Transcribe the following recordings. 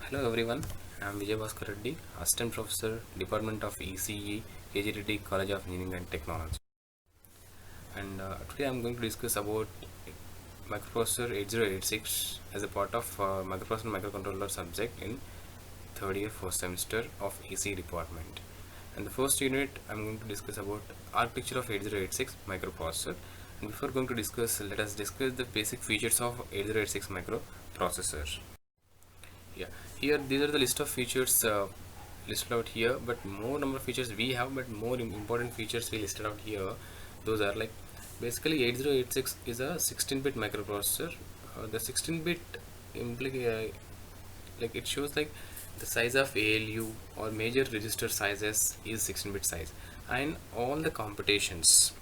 Hello everyone, I am Vijay Bhaskar Reddy, Assistant Professor, Department of ECE, KGTT College of Engineering and Technology. And today I am going to discuss about Microprocessor 8086 as a part of Microprocessor Microcontroller subject in third year first semester of ECE department. And the first unit I am going to discuss about architecture of 8086 microprocessor. And before going to discuss, let us discuss the basic features of 8086 microprocessor. Yeah, here these are the list of features listed out here, but more number of features we have, but more important features we listed out here. Those are like basically 8086 is a 16-bit microprocessor. The 16-bit like it shows like the size of ALU or major register sizes is 16-bit size, and all the computations,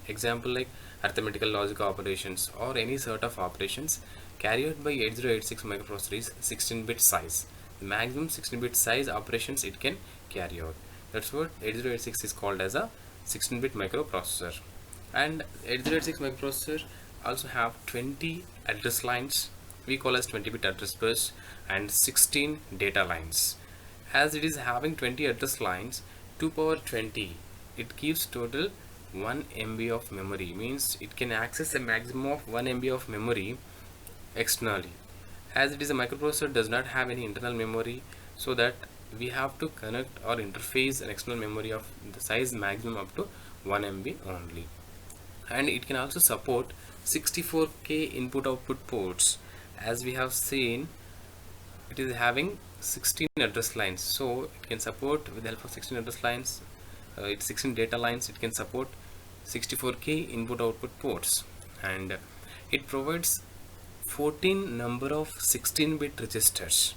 example like arithmetical logic operations or any sort of operations carried out by 8086 microprocessor is 16-bit size. The maximum 16-bit size operations it can carry out. That's what 8086 is called as a 16-bit microprocessor. And 8086 microprocessor also have 20 address lines, we call as 20-bit address bus, and 16 data lines. As it is having 20 address lines, 2 power 20, it gives total 1 MB of memory, means it can access a maximum of 1 MB of memory externally. As it is a microprocessor does not have any internal memory, so that we have to connect or interface an external memory of the size maximum up to 1 MB only. And it can also support 64K input output ports. As we have seen, it is having 16 address lines, so it can support with the help of 16 address lines, it's 16 data lines, it can support 64K input output ports. And it provides 14 number of 16-bit registers.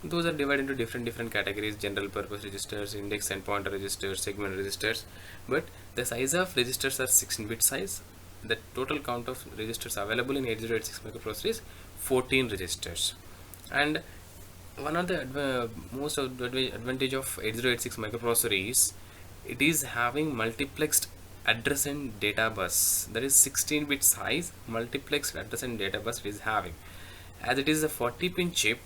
Those are divided into different categories: general purpose registers, index and pointer registers, segment registers. But the size of registers are 16-bit size. The total count of registers available in 8086 microprocessor is 14 registers. And one of the most advantage of 8086 microprocessor is it is having multiplexed address and data bus. That is 16-bit size multiplexed address and data bus it is having. As it is a 40-pin chip,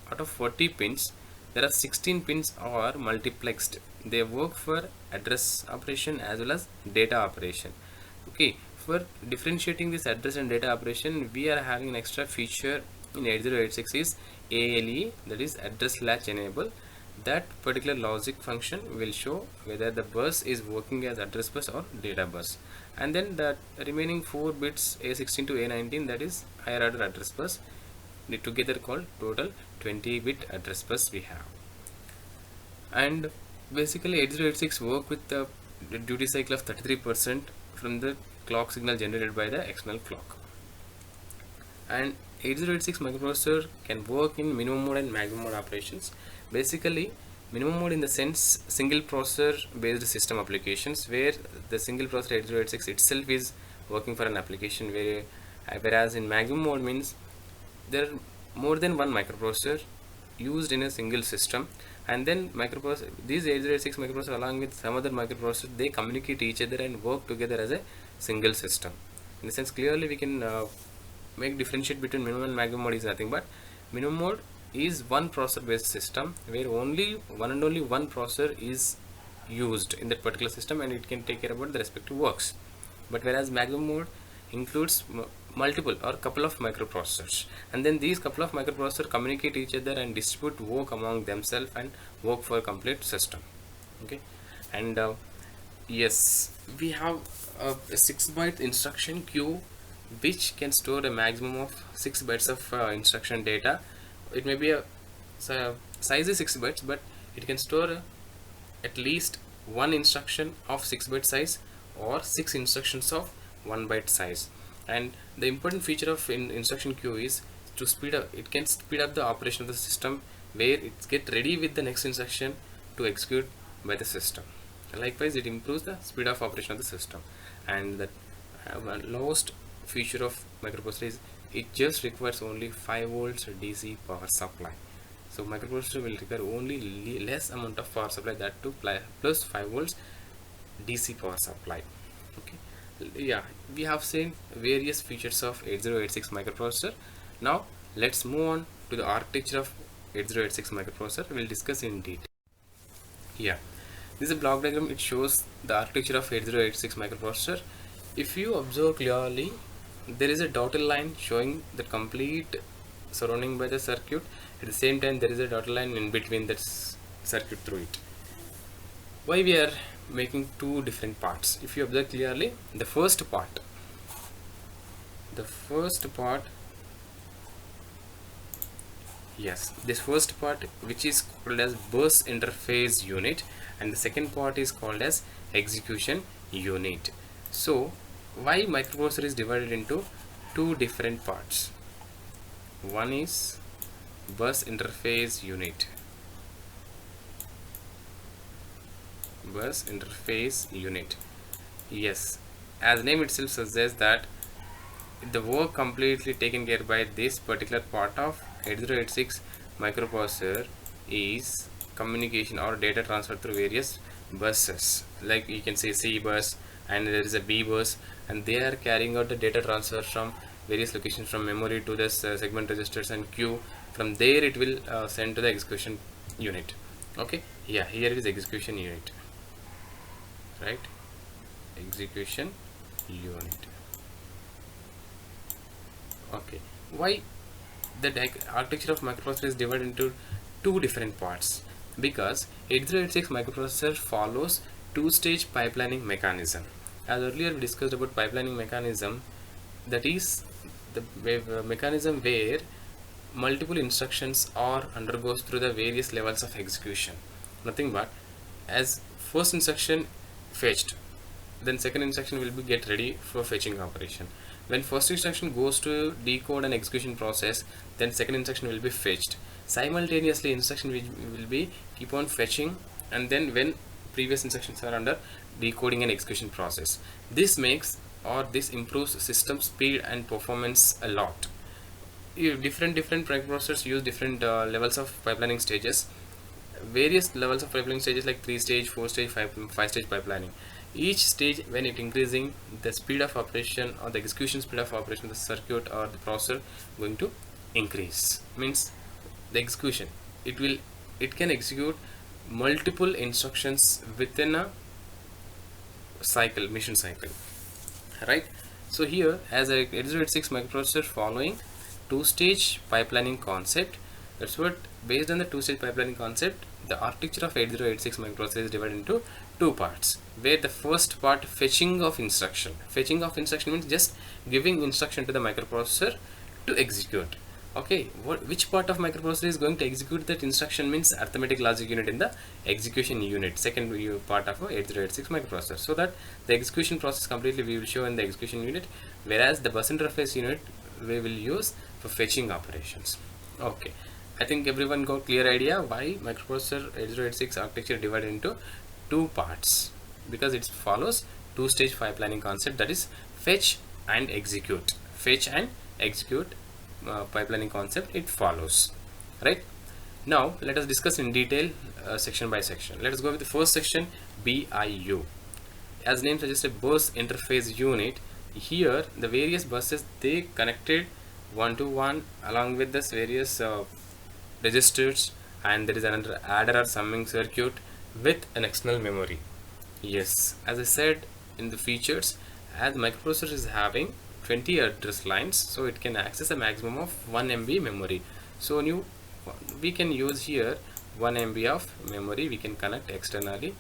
out of 40 pins there are 16 pins are multiplexed. They work for address operation as well as data operation. Okay, for differentiating this address and data operation, we are having an extra feature in 8086 is ALE, that is address latch enable. That particular logic function will show whether the bus is working as address bus or data bus. And then the remaining 4 bits A16 to A19, that is higher order address bus, together called total 20-bit address bus we have. And basically 8086 work with the duty cycle of 33% from the clock signal generated by the external clock. And 8086 microprocessor can work in minimum mode and maximum mode operations. Basically minimum mode in the sense single processor based system applications, where the single processor 8086 itself is working for an application, whereas in maximum mode means there are more than one microprocessor used in a single system, and then these 8086 microprocessor along with some other microprocessor, they communicate each other and work together as a single system. In the sense, clearly we can make differentiate between minimum and maximum mode is nothing but minimum mode is one processor based system where only one processor is used in that particular system and it can take care about the respective works. But whereas maximum mode includes multiple or couple of microprocessors, and then these couple of microprocessors communicate each other and distribute work among themselves and work for a complete system. Okay, and yes, we have a 6-byte instruction queue which can store a maximum of 6 bytes of instruction data. It may be a size is 6 bytes, but it can store at least one instruction of 6 byte size or 6 instructions of 1 byte size. And the important feature of instruction queue is to speed up. It can speed up the operation of the system, where it get ready with the next instruction to execute by the system. Likewise, it improves the speed of operation of the system. And the lowest feature of microprocessor is it just requires only 5 volts DC power supply. So microprocessor will require only less amount of power supply, that too plus 5 volts DC power supply. Okay, yeah, we have seen various features of 8086 microprocessor. Now let's move on to the architecture of 8086 microprocessor we'll discuss in detail. Yeah, this is a block diagram. It shows the architecture of 8086 microprocessor. If you observe clearly, there is a dotted line showing the complete surrounding by the circuit. At the same time, there is a dotted line in between that circuit through it. Why we are making two different parts? If you observe clearly, the first part, yes, this first part, which is called as bus interface unit, and the second part is called as execution unit. So why microprocessor is divided into two different parts? One is bus interface unit. Bus interface unit. Yes, as name itself suggests that the work completely taken care by this particular part of 8086 microprocessor is communication or data transfer through various buses, like you can say C bus, and there is a B bus, and they are carrying out the data transfer from various locations from memory to this segment registers and queue. From there it will send to the execution unit. Okay, yeah, here it is execution unit, right? Execution unit. Okay, why the architecture of microprocessor is divided into two different parts? Because 8086 microprocessor follows two-stage pipelining mechanism. As earlier we discussed about pipelining mechanism, that is the mechanism where multiple instructions are undergoes through the various levels of execution. Nothing but as first instruction fetched, then second instruction will be get ready for fetching operation. When first instruction goes to decode and execution process, then second instruction will be fetched. Simultaneously instruction will be keep on fetching, and then when previous instructions are under decoding and execution process, this makes or this improves system speed and performance a lot. Different microprocessors use different levels of pipelining stages, various levels of pipelining stages like 3-stage, 4-stage, 5-stage pipelining. Each stage, when it increasing, the speed of operation or the execution speed of operation of the circuit or the processor going to increase. Means the execution, it can execute multiple instructions within a cycle, mission cycle, right? So here, as a 8086 microprocessor following two-stage pipelining concept, that's what, based on the two-stage pipelining concept, the architecture of 8086 microprocessor is divided into two parts, where the first part, fetching of instruction means just giving instruction to the microprocessor to execute. Okay, which part of microprocessor is going to execute that instruction means arithmetic logic unit in the execution unit, second part of 8086 microprocessor. So that the execution process completely we will show in the execution unit, whereas the bus interface unit we will use for fetching operations. Okay, I think everyone got clear idea why microprocessor 8086 architecture divided into two parts, because it follows two-stage pipelining concept, that is fetch and execute. Pipelining concept it follows, right? Now let us discuss in detail section by section. Let us go with the first section, BIU. As name suggests, a bus interface unit. Here the various buses, they connected one to one along with this various registers, and there is another adder or summing circuit with an external memory. Yes, as I said in the features, as microprocessor is having 20 address lines, so it can access a maximum of 1 MB memory. So we can use here 1 MB of memory we can connect externally,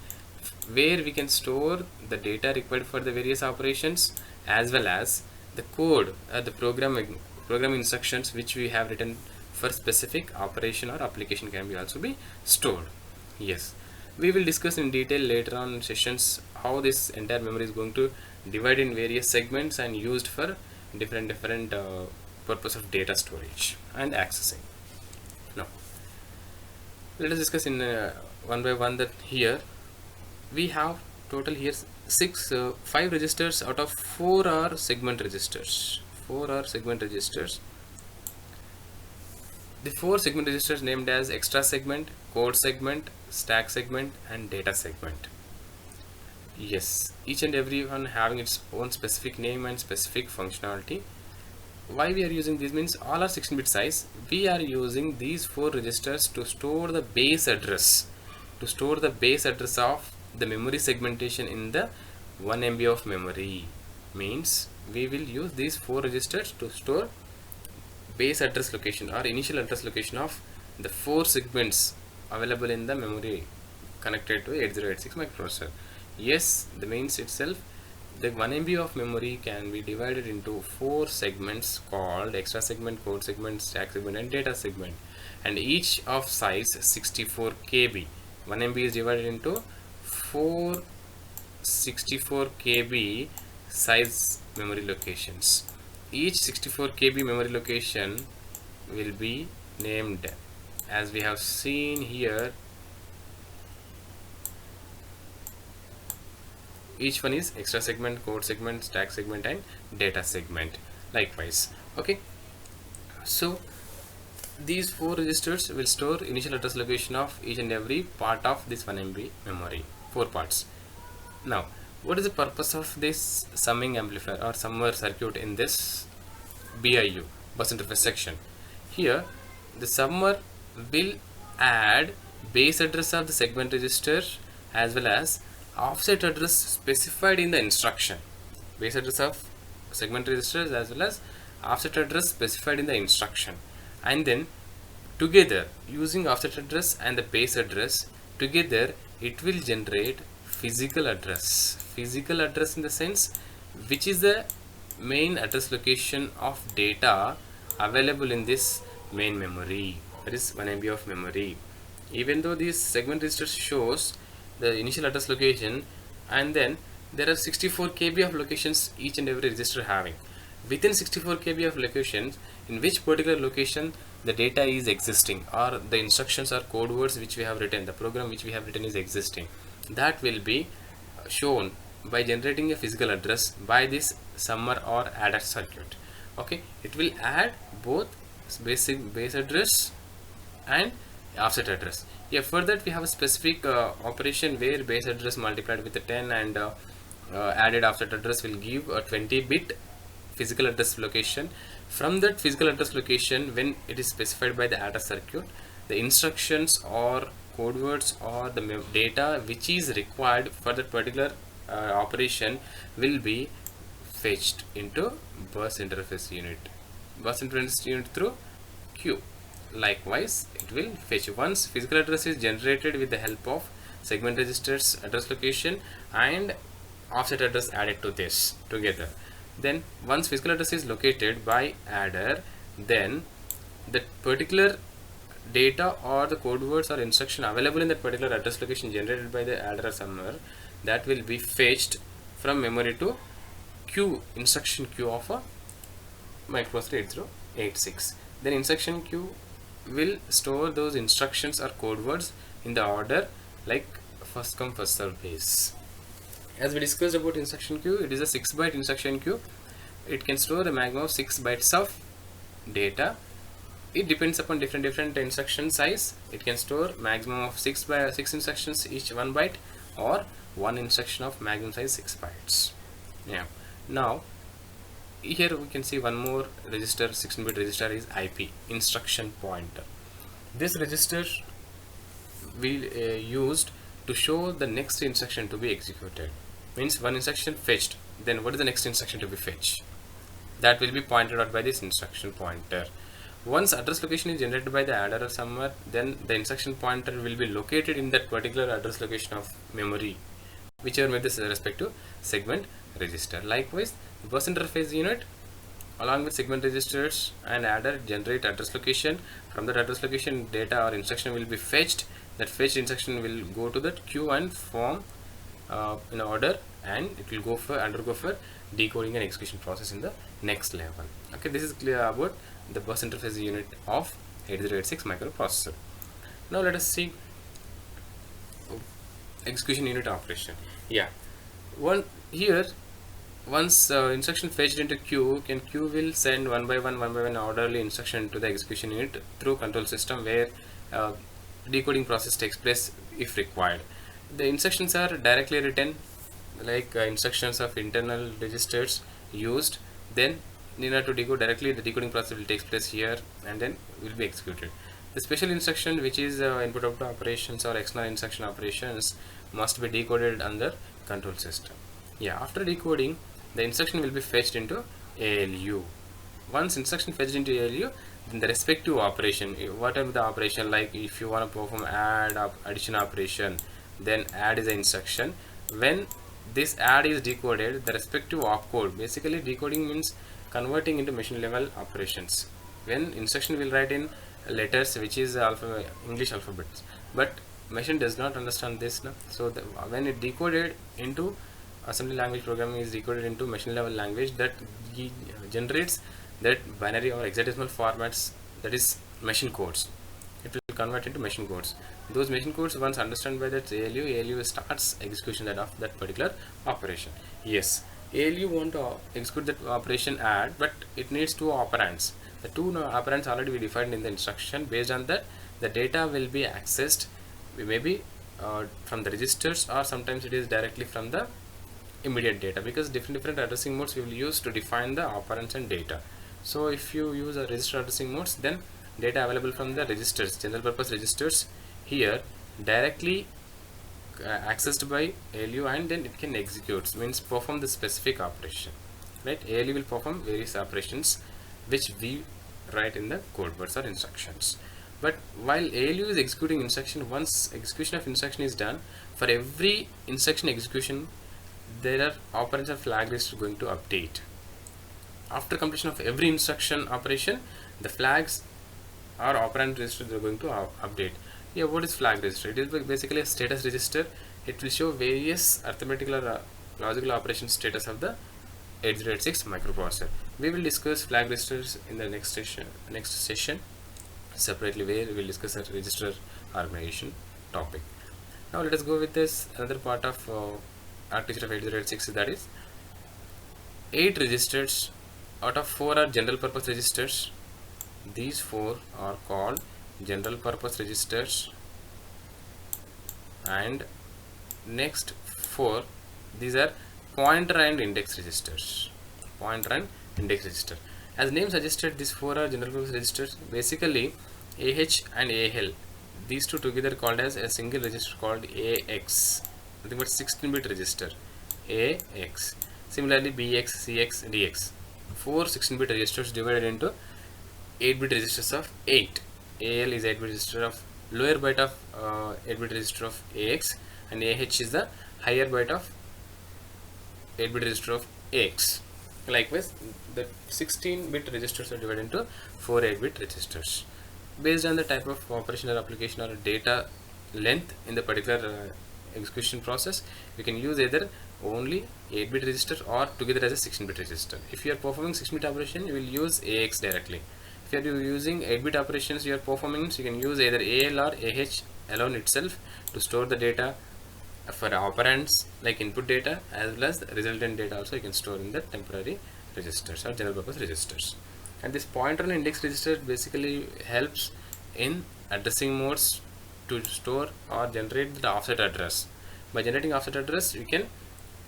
where we can store the data required for the various operations, as well as the code, the program instructions which we have written for specific operation or application can be also be stored. Yes, we will discuss in detail later on in sessions how this entire memory is going to divide in various segments and used for different purpose of data storage and accessing. Now let us discuss in one by one that here we have total here 5 registers out of 4 are segment registers. 4 are segment registers. The 4 segment registers named as extra segment, code segment, stack segment, and data segment. Yes, each and every one having its own specific name and specific functionality. why we are using this means all are 16-bit size. We are using these 4 registers to store the base address, of the memory segmentation in the 1 MB of memory. Means we will use these 4 registers to store base address location or initial address location of the 4 segments available in the memory connected to 8086 microprocessor. Yes, the means itself, the 1 MB of memory can be divided into 4 segments called extra segment, code segment, stack segment and data segment, and each of size 64 KB. 1 MB is divided into 4 64 KB size memory locations. Each 64 KB memory location will be named as we have seen here. Each one is extra segment, code segment, stack segment and data segment likewise. Okay, so these 4 registers will store initial address location of each and every part of this 1 MB memory, 4 parts. Now, what is the purpose of this summing amplifier or summer circuit in this BIU, bus interface section? Here, the summer will add base address of the segment register as well as offset address specified in the instruction. Base address of segment registers as well as offset address specified in the instruction, and then together using offset address and the base address together it will generate physical address in the sense which is the main address location of data available in this main memory, that is 1 MB of memory. Even though this segment register shows the initial address location, and then there are 64 KB of locations each and every register having. Within 64 KB of locations, in which particular location the data is existing or the instructions or code words which we have written, the program which we have written is existing, that will be shown by generating a physical address by this summer or adder circuit. Okay, it will add both basic base address and offset address. Yeah, for that we have a specific operation where base address multiplied with the 10 and added offset address will give a 20-bit physical address location. From that physical address location, when it is specified by the adder circuit, the instructions or code words or the data which is required for that particular operation will be fetched into bus interface unit through Q. Likewise, it will fetch once physical address is generated with the help of segment registers address location and offset address added to this together. Then once physical address is located by adder, then the particular data or the code words or instruction available in that particular address location generated by the adder or summer, that will be fetched from memory to Q, instruction queue of a microprocessor 8086. Then instruction queue will store those instructions or code words in the order like first come first serve base. As we discussed about instruction queue, it is a 6-byte instruction queue. It can store a maximum of 6 bytes of data. It depends upon different instruction size. It can store maximum of 6 instructions each 1 byte or one instruction of maximum size 6 bytes. Yeah. Now here we can see one more register, 16-bit register is IP, instruction pointer. This register will used to show the next instruction to be executed. Means one instruction fetched, then what is the next instruction to be fetched? That will be pointed out by this instruction pointer. Once address location is generated by the adder or summer, then the instruction pointer will be located in that particular address location of memory, whichever with the respective segment register. Likewise, bus interface unit along with segment registers and adder generate address location. From that address location, data or instruction will be fetched. That fetched instruction will go to that queue and form in order, and it will undergo for decoding and execution process in the next level. Okay, this is clear about the bus interface unit of 8086 microprocessor. Now let us see execution unit operation. Yeah, once instruction fetched into queue, queue will send one by one orderly instruction to the execution unit through control system where decoding process takes place if required. The instructions are directly written like instructions of internal registers used. Then in order to decode directly, the decoding process will take place here and then will be executed. The special instruction, which is input output operations or external instruction operations, must be decoded under control system. Yeah, after decoding, the instruction will be fetched into ALU. Once instruction fetched into ALU, then the respective operation, whatever the operation, like if you want to perform add addition operation, then add is the instruction. When this add is decoded, the respective opcode, basically decoding means converting into machine level operations. When instruction will write in letters, which is English alphabets, but machine does not understand this, no? So when it decoded into assembly language, programming is decoded into machine level language, that generates that binary or hexadecimal formats, that is machine codes. It will convert into machine codes. Those machine codes, once understood by that ALU starts execution of that particular operation. Yes, ALU want to execute that operation add, but it needs two operands. The two operands already we defined in the instruction. Based on that, the data will be accessed maybe from the registers, or sometimes it is directly from the immediate data, because different addressing modes we will use to define the operands and data. So if you use a register addressing modes, then data available from the registers, general purpose registers, here directly accessed by ALU, and then it can execute, means perform the specific operation, right? ALU will perform various operations which we write in the code words or instructions. But while ALU is executing instruction, once execution of instruction is done, for every instruction execution there are operands or flag register going to update. After completion of every instruction operation, the flags or operand register are going to update. Yeah, what is flag register? It is basically a status register. It will show various arithmetical or logical operation status of the 8086 microprocessor. We will discuss flag registers in the next session separately, where we will discuss a register organization topic. Now let us go with this another part of architecture of 8086, that is 8 registers out of 4 are general purpose registers. These 4 are called general purpose registers, and next 4, these are pointer and index registers. Pointer and index register. As name suggested, these 4 are general purpose registers. Basically, AH and AL, these two together called as a single register called AX. Nothing but 16-bit register, AX. Similarly, BX, CX, DX. 4 16-bit registers divided into 8-bit registers of 8. AL is 8-bit register of lower byte of 8-bit register of AX, and AH is the higher byte of 8-bit register of AX. Likewise, the 16-bit registers are divided into 4 8-bit registers. Based on the type of operation or application or data length in the particular execution process, we can use either only 8-bit register or together as a 16-bit register. If you are performing 16-bit operation, you will use AX directly. If you are using 8-bit operations, you are performing, so you can use either AL or AH alone itself to store the data for operands like input data, as well as the resultant data also you can store in the temporary registers or general purpose registers. And this pointer and index register basically helps in addressing modes to store or generate the offset address. By generating offset address, you can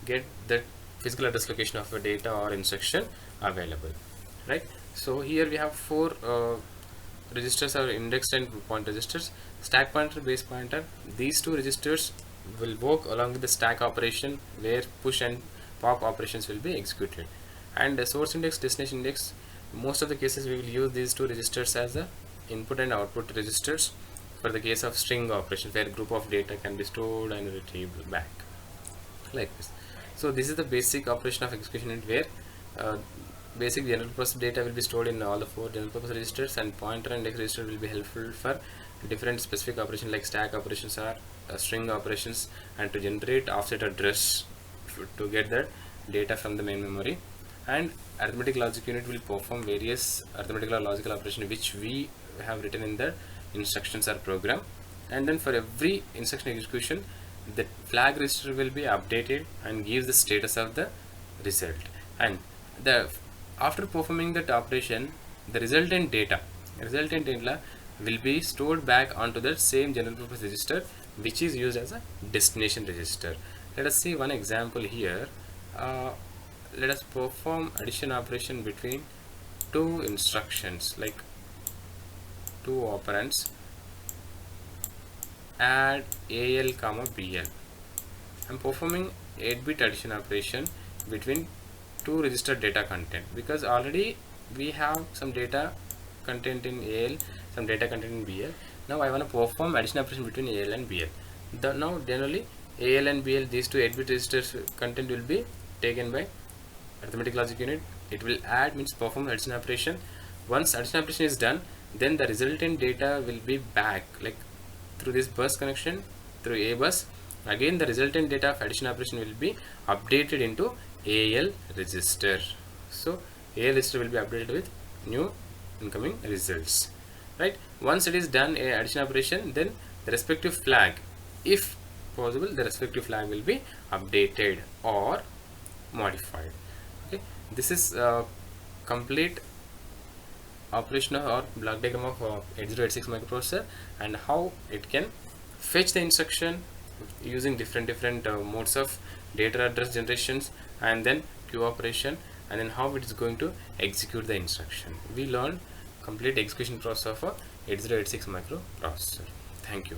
get the physical address location of a data or instruction available, right? So here we have 4 registers are indexed and point registers. Stack pointer, base pointer, these two registers will work along with the stack operation, where push and pop operations will be executed. And the source index, destination index, most of the cases we will use these two registers as the input and output registers for the case of string operation, where group of data can be stored and retrieved back, like this. So this is the basic operation of execution unit, where basic general purpose data will be stored in all the 4 general purpose registers, and pointer and index register will be helpful for different specific operations like stack operations or string operations, and to generate offset address to get the data from the main memory. And arithmetic logic unit will perform various arithmetical or logical operations which we have written in the instructions or program. And then for every instruction execution, the flag register will be updated and gives the status of the result. And after performing that operation, the resultant data will be stored back onto the same general purpose register, which is used as a destination register. Let us see one example here. Let us perform addition operation between two instructions, like two operands, add AL comma BL. I'm performing 8-bit addition operation between two registered data content, because already we have some data content in AL, some data content in BL. Now I want to perform addition operation between AL and BL. Now generally AL and BL, these two 8-bit registers content will be taken by arithmetic logic unit. It will add, means perform addition operation. Once addition operation is done, then the resultant data will be back, like through this bus connection, through A bus. Again the resultant data of addition operation will be updated into AL register. So AL register will be updated with new incoming results, right? Once it is done addition operation, then the respective flag, if possible, the respective flag will be updated or modified. Okay, this is complete operation or block diagram of 8086 microprocessor, and how it can fetch the instruction using different modes of data address generations, and then queue operation, and then how it is going to execute the instruction. We learned complete execution process of a 8086 microprocessor. Thank you.